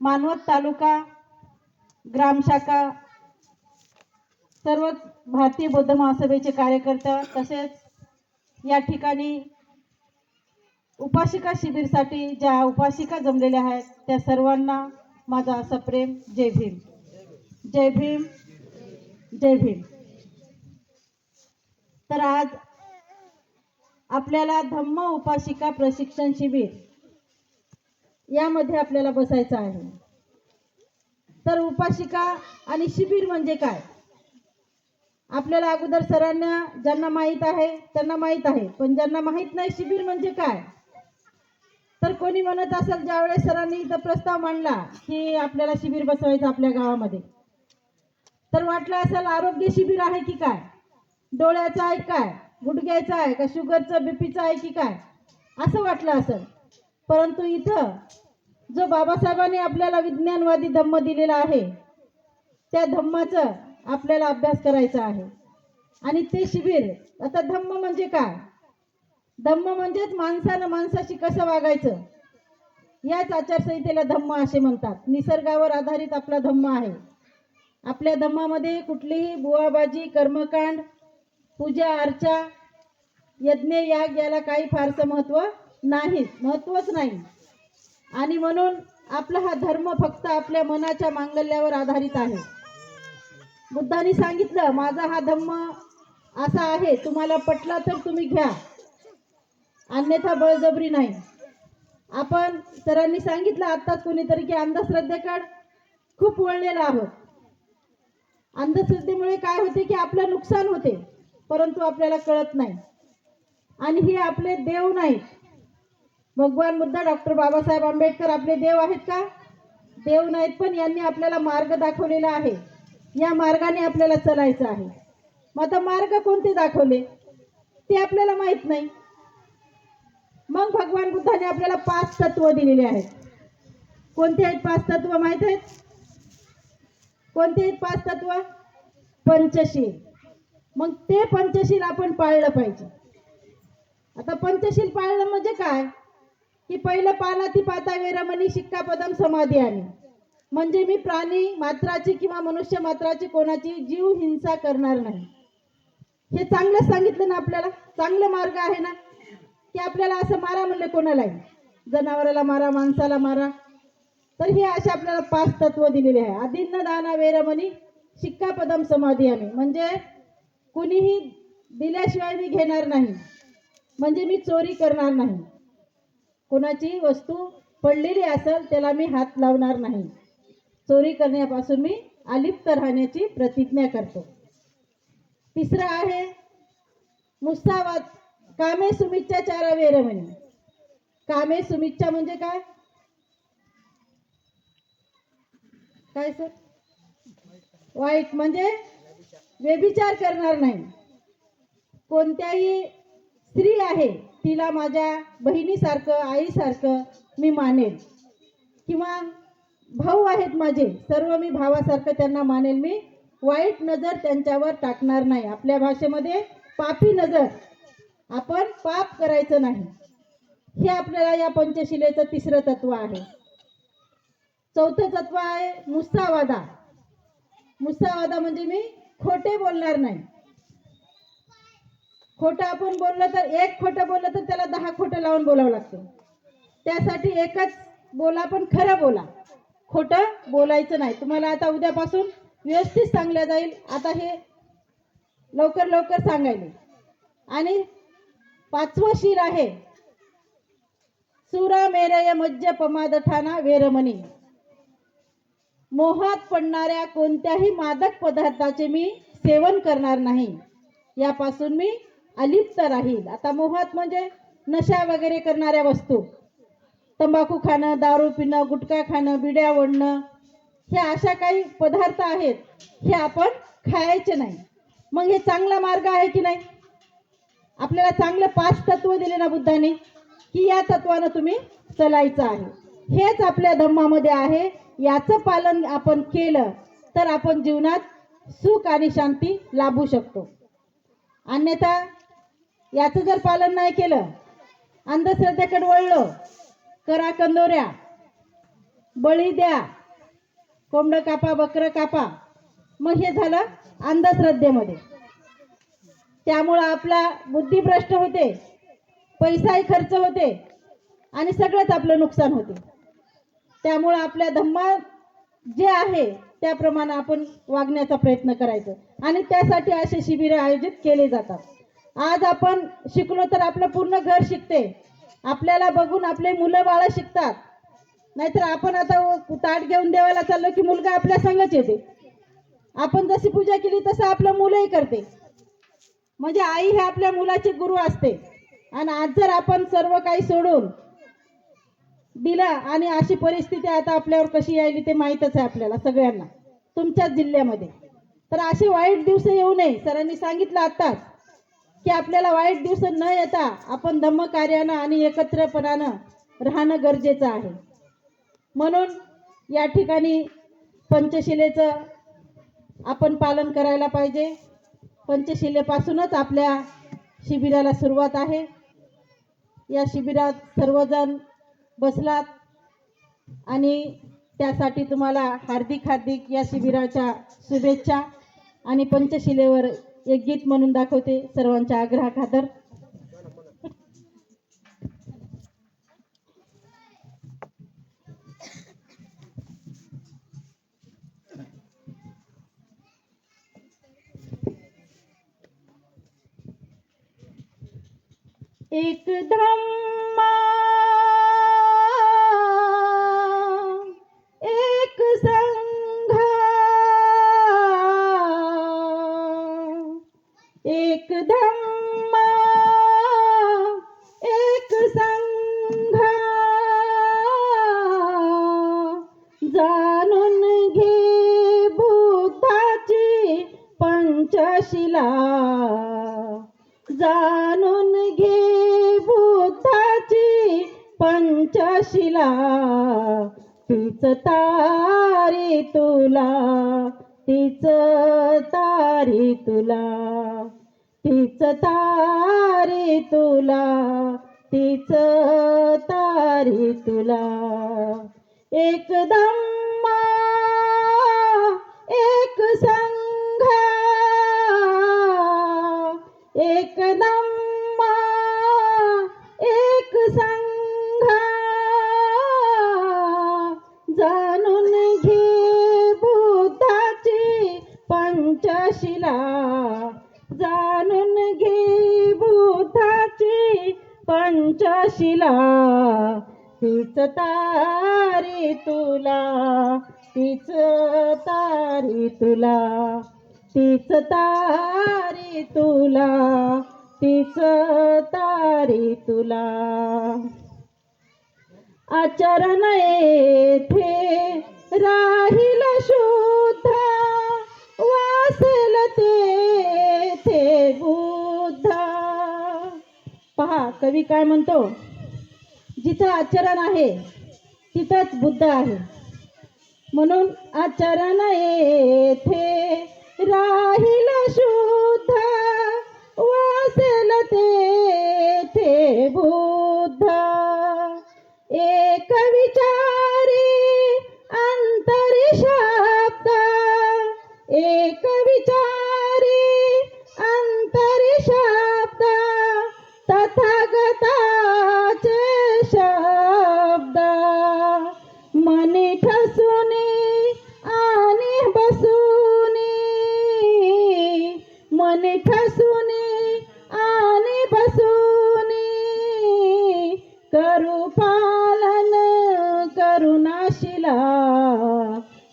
मानवत तालुका ग्रामशाखा सर्व भारतीय बौद्ध महासभेचे कार्यकर्ते तसेच या ठिकाणी उपासिका शिबिरसाठी ज्या उपासिका जमलेल्या आहेत त्या सर्वांना माझा सप्रेम जय भीम. जय भीम. जय भीम. तर आज आपल्याला धम्म उपासिका प्रशिक्षण शिबिर यामध्ये आपल्याला बसायचं आहे. तर उपासिका आणि शिबिर म्हणजे काय आपल्याला अगोदर सरांना ज्यांना माहित आहे त्यांना माहित आहे, पण ज्यांना माहित नाही शिबिर म्हणजे काय, तर कोणी म्हणत असेल ज्यावेळेस सरांनी इथं प्रस्ताव मांडला की आपल्याला शिबिर बसवायचं आपल्या गावामध्ये, तर वाटलं असेल आरोग्य शिबिर आहे की काय, डोळ्याचं आहे काय, गुडघ्याचं आहे का, शुगरचं बीपीचं आहे की काय, असं वाटलं असेल. परंतु इथं जो बाबासाहेबांनी आपल्याला विज्ञानवादी धम्म दिलेला आहे त्या धम्माचं आपल्याला अभ्यास करायचा आहे. आणि ते शिबिर आता धम्म म्हणजे काय, धम्म म्हणजेच माणसानं माणसाशी कसं वागायचं याच आचारसंहितेला धम्म असे म्हणतात. निसर्गावर आधारित आपला धम्म आहे. आपल्या धम्मामध्ये कुठलीही बुवाबाजी कर्मकांड पूजा अर्चा यज्ञ याग याला काही फारसं महत्त्व नाही, महत्त्वच नाही. आणि म्हणून आपला हा धर्म फक्त आपल्या मनाच्या मांगल्यावर आधारित आहे. बुद्धांनी सांगितलं माझा हा धम्म असा आहे, तुम्हाला पटला तर तुम्ही घ्या, अन्यथा बळजबरी नाही. आपण सरांनी सांगितलं आत्ताच कोणीतरी की अंधश्रद्धेकडे खूप वळलेला आहोत. अंधश्रद्धेमुळे काय होते की आपलं नुकसान होते, परंतु आपल्याला कळत नाही. आणि हे आपले देव नाहीत. भगवान बुद्ध डॉक्टर बाबासाहेब आंबेडकर आपले देव आहेत का, देव नाहीत, पण यांनी आपल्याला मार्ग दाखवलेला आहे. या मार्गाने आपल्याला चालायचं आहे. मग आता मार्ग कोणते दाखवले ते आपल्याला माहित नाही. मग भगवान बुद्धाने आपल्याला 5 तत्व दिलेले आहेत. कोणते आहेत 5 तत्व माहित आहेत? कोणते आहेत 5 तत्व? पंचशील. मग ते पंचशील आपण पाळलं पाहिजे. आता पंचशील पाळलं म्हणजे काय की पहिलं पानाती पाता वेरमणी शिक्कापदम समाधियामी, म्हणजे मी प्राणी मात्राची किंवा मनुष्य मात्राची कोणाची जीव हिंसा करणार नाही. हे चांगलं सांगितलं ना आपल्याला, चांगला मार्ग आहे ना की आपल्याला असं मारा म्हणले कोणालाही, जनावराला मारा माणसाला मारा. तर हे असे आपल्याला 5 तत्व दिलेले आहे. अदिन्न दाना वेरमणी शिक्कापदम समाधियामी, म्हणजे कुणीही दिल्याशिवाय मी घेणार नाही, म्हणजे मी चोरी करणार नाही, कोणाची वस्तू पडलेली असेल त्याला मी हात लावणार नाही, चोरी करण्यापासून मी अलिप्त राहण्याची प्रतिज्ञा करतो. तिसरं आहे मुसावाद कामे सुमिच्छाचारा वेरमणी. कामे सुमिच्छा म्हणजे काय काय सर? वाईट म्हणजे व्यभिचार करणार नाही. कोणत्याही स्त्री आहे तिला माझ्या बहिणीसारखं आईसारखं मी मानेल, किंवा भाऊ आहेत माझे सर्व मी भावासारखं त्यांना मानेल. मी वाईट नजर त्यांच्यावर टाकणार नाही. आपल्या भाषेमध्ये पापी नजर, आपण पाप करायचं नाही. हे आपल्याला या पंचशिलेचं तिसरं तत्व आहे. चौथं तत्व आहे मुसावादा. मुसावादा म्हणजे मी खोटे बोलणार नाही. खोटं आपण बोललं तर, एक खोटं बोललं तर त्याला 10 खोटं लावून बोलावं लागतं. त्यासाठी एकच बोला पण खरं बोला, खोटं बोलायचं नाही. तुम्हाला आता उद्यापासून व्यवस्थित सांगलं जाईल. आता हे लवकर लवकर सांगायले. आणि 5वं शील आहे सुरा मेरय मज्ज पमादठाना वेरमणी. मोहात पडणाऱ्या कोणत्याही मादक पदार्थाचे मी सेवन करणार नाही, यापासून मी अलिप्त राहील. आता मोहात म्हणजे नशा वगैरे करणाऱ्या वस्तू, तंबाखू खाणं, दारू पिणं, गुटखा खाणं, बिड्या ओढणं, हे अशा काही पदार्थ आहेत, हे आपण खायचे नाही. मग हे चांगला मार्ग आहे की नाही? आपल्याला चांगले 5 तत्व दिले ना बुद्धांनी की या तत्वानं तुम्ही चालायचं आहे. हेच आपल्या धम्मामध्ये आहे. याचं पालन आपण केलं तर आपण जीवनात सुख आणि शांती लाभू शकतो. अन्यथा याचं जर पालन नाही केलं, अंधश्रद्धेकडे वळलो, करा कंदोऱ्या, बळी द्या, कोंबडं कापा, बकरं कापा. मग हे झालं अंधश्रद्धेमध्ये. त्यामुळं आपला बुद्धी भ्रष्ट होते, पैसाही खर्च होते आणि सगळंच आपलं नुकसान होते. त्यामुळं आपल्या धम्मात जे आहे त्याप्रमाणे आपण वागण्याचा प्रयत्न करायचा आणि त्यासाठी असे शिबिर आयोजित केले जातात. आज आपण शिकलो तर आपलं पूर्ण घर शिकते, आपल्याला बघून आपले मुलं बाळ शिकतात. नाहीतर आपण आता ताट घेऊन देवाला चाललो की मुलगा आपल्या संगच येते. आपण जशी पूजा केली तसं आपलं मुलंही करते. म्हणजे आई हे आपल्या मुलाची गुरु असते. आणि आज जर आपण सर्व काही सोडून दिलं आणि अशी परिस्थिती आता आपल्यावर कशी यायली ते माहीतच आहे आपल्याला सगळ्यांना, तुमच्याच जिल्ह्यामध्ये. तर असे वाईट दिवस येऊ नये. सरांनी सांगितलं आताच की आपल्याला वाईट दिवस न येता आपण धम्मकार्यानं आणि एकत्रपणानं राहणं गरजेचं आहे. म्हणून या ठिकाणी पंचशिलेचं आपण पालन करायला पाहिजे. पंचशिलेपासूनच आपल्या शिबिराला सुरुवात आहे. या शिबिरात सर्वजण बसलात आणि त्यासाठी तुम्हाला हार्दिक हार्दिक या शिबिराच्या शुभेच्छा. आणि पंचशिलेवर एक गीत म्हणून दाखवते सर्वांच्या आग्रहाखातर. एक धम्मा एक संघ, एक धम्मा एक संघ, जाणून घे बुद्धाची पंचशिला, जाणून घे बुद्धाची पंचशिला. तीच तारी तुला, तीच तारी तुला, तीच तारी तुला, तीच तारी तुला. एक धम्मा एक संघ, एक धम्मा एक संघ, जाणून घे बुद्धाची पंचशिला, जाणून घे बुद्धाची पंचशिला. तीच तारी तुला, तीच तारी तुला, तीच तारी तुला, तीच तारी तुला. आचरण येथे राहील शुद्ध, वासेल तेथे बुद्ध. पहा कवी काय म्हणतो, जिथं आचरण आहे तिथंच बुद्ध आहे. म्हणून आचरण येथे राहील शुद्ध, वासेल तेथे बुद्ध. एक विचारी अंतरी शब्द, एक विचारी अंतरी शब्द, तथागताचे शब्द. मनी ठसुनी आणि बसुनी, मनी ठसुनी आणि बसुनी, करू पालन करुणाशिला.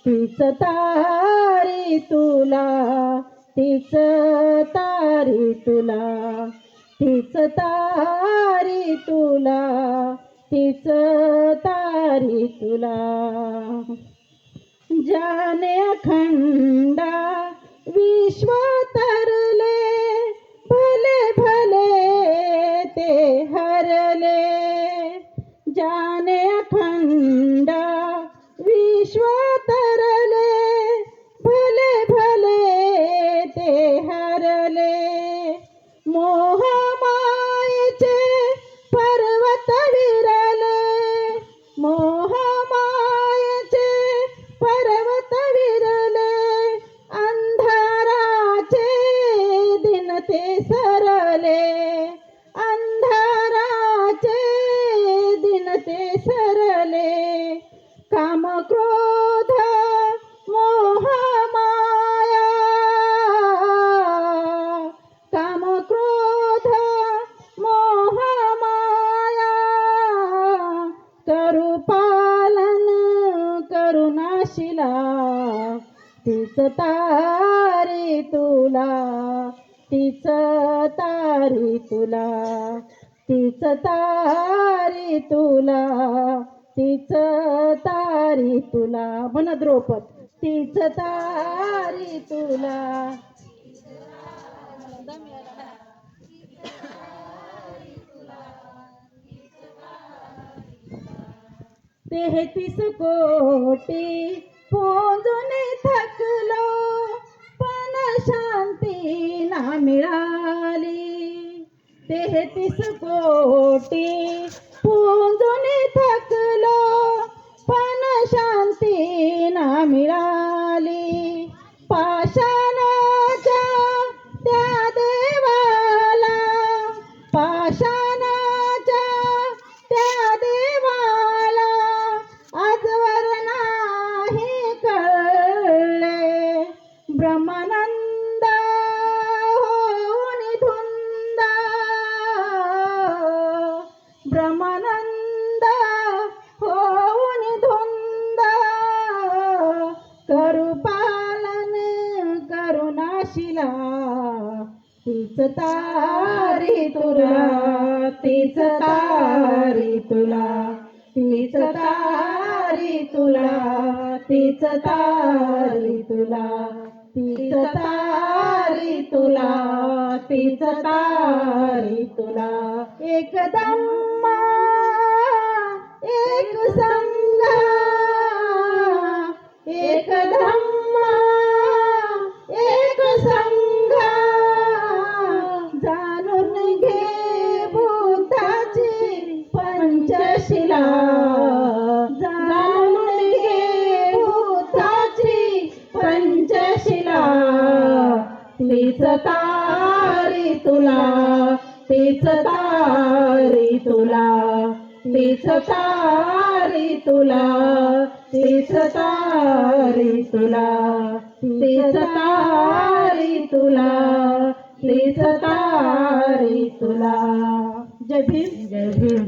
तीच तारी तुला, तीच तारी तुला, तीच तारी तुला, तीच तारी तुला. जाने अखंड विश्व तरले, भले भले ते हरले. जाने अखंड विश्व तरले, भले भले ते हरले. मोह मायेचे पर्वत विरले, मोह माये नाशिला तीच तारी तुला, तीच तारी तुला, तीच तारी तुला, तीच तारी तुला. म्हण द्रौपद, तीच तारी तुला. तेहतीस कोटी पोंजून थकलो, पण शांती ना मिळाली. 33 कोटी पोंजून थकलो, पण शांती ना मिळाली. पाषाणाच्या त्या देवाला, पाषाणाच्या त्या देवाला आजवर नाही कळले. ब्रह्मानंद होऊन धुंद, ब्रह्मानंद होऊन धुंद, करू पालन करुणाशिला. तीच तारी तुला, तीच तारी तुला, तीच तारी तुला, तीच तारी तुला, तीच तारी तुला, तीच तारी तुला. एक धम्मा एक संघ, एक धम्मा एक संघ, जाणून घे बुद्धाची पंचशिला. जाणून घे बुद्धाची पंचशिला. तीच तारी तुला, तीच तारी तुला, तीच तारी तुला, तीच तारी तुला, तीच तारी तुला, तीच तारी तुला. जय भीम, जय भीम.